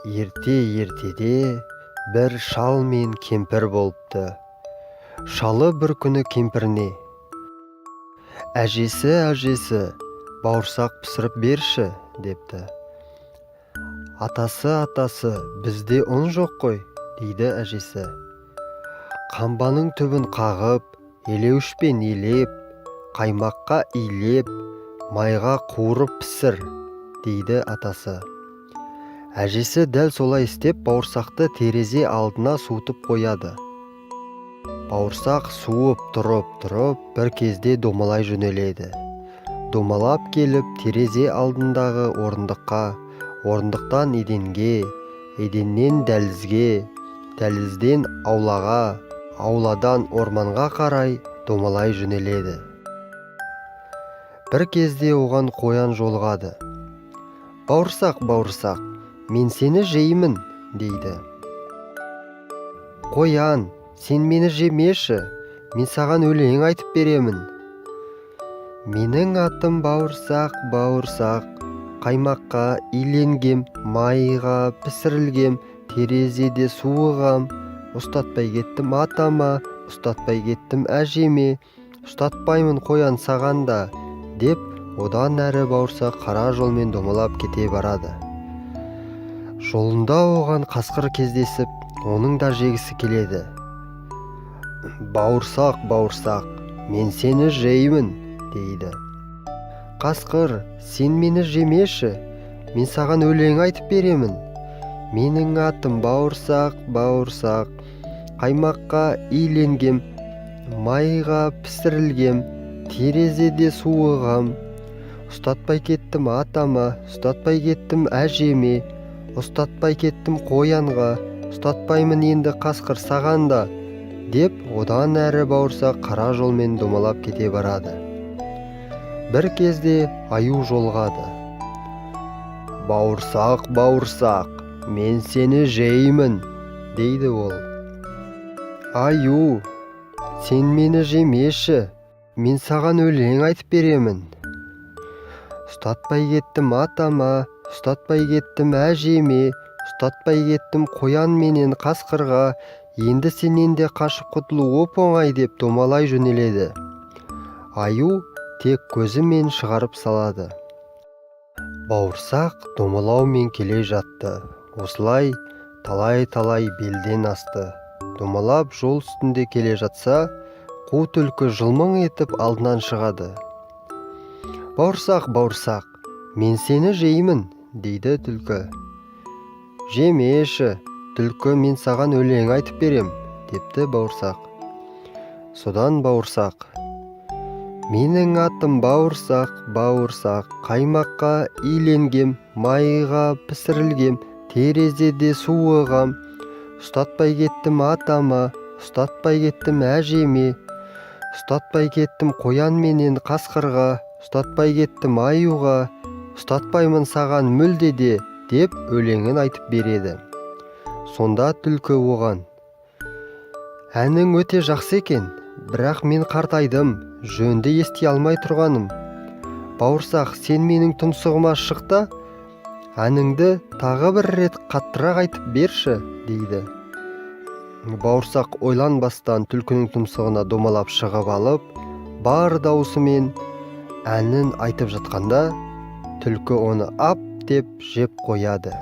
Ерте-ертеде бір шал мен кемпір болыпты. Шалы бір күні кемпіріне: әжесі, бауырсақ пісіріп берші, депті. Атасы, бізде ұн жоқ қой, дейді әжесі. Қамбаның түбін қағып, елеуішпен елеп, қаймаққа илеп, майға қуырып пісір, дейді атасы. Әжесі дәл солай істеп бауырсақты терезе алдына суытып қояды. Бауырсақ суып тұрып бір кезде домалай жөнеледі. Домалап келіп терезе алдындағы орындыққа, орындықтан еденге, еденнен дәлізге, дәлізден аулаға, ауладан орманға қарай домалай жөнеледі. Бір кезде оған қоян жолығады. Бауырсақ, мен сені жеймін, дейді. Қоян, сен мені жемеші, мен саған өлең айтып беремін. Менің атым бауырсақ, қаймаққа иленгем, майға пісірілгем, терезеде суығам. Ұстатпай кеттім атама, ұстатпай кеттім әжеме, ұстатпаймын қоян сағанда, деп одан әрі бауырсақ қара жолмен домалап кете барады. Жолында оған қасқыр кездесіп, оның да жегісі келеді. Бауырсақ, мен сені жеймін, дейді. Қасқыр, сен мені жемеші, мен саған өлең айтып беремін. Менің атым бауырсақ, қаймаққа иленгем, майға пісірілгем, терезеде суығам. Ұстатпай кеттім атама, ұстатпай кеттім әжеме, ұстатпай кеттім қоянға, ұстатпаймын енді қасқыр сағанда, деп одан әрі бауырсақ қара жолмен домалап кете барады. Бір кезде аю жолығады. Бауырсақ, мен сені жеймін, дейді ол. Аю, сен мені жемеші, мен саған өлең айтып беремін. Ұстатпай кеттім атама, ұстатпай кеттім әжеме, ұстатпай кеттім қоян менен қасқырға, енді сенен де қашып құтылу оп-оңай, деп домалай жөнеледі. Аю тек көзімен шығарып салады. Бауырсақ домалаумен келе жатты. Осылай талай белден асты. Домалап жол үстінде келе жатса, қу түлкі жылмың етіп алдынан шығады. Бауырсақ, мен сені жеймін, дейді түлкі. Жемеші, түлкі, мен саған өлең айтып берем, депті бауырсақ. Содан бауырсақ: менің атым бауырсақ, қаймаққа иленгем, майға пісірілгем, терезеде суығам. Ұстатпай кеттім атама, ұстатпай кеттім әжеме, ұстатпай кеттім қоян менен қасқырға, ұстатпай кеттім аюға, ұстатпаймын саған мүлде де, деп өлеңін айтып береді. Сонда түлкі оған: әнің өте жақсы екен, бірақ мен қартайдым, жөнді ести алмай тұрғаным. Бауырсақ, сен менің тұмсығыма шық та, әніңді тағы бір рет қаттырақ айтып берші, дейді. Бауырсақ ойланбастан түлкінің тұмсығына домалап шығып алып, бар даусымен әнін айтып жатқанда, түлкі оны ап деп жеп қояды.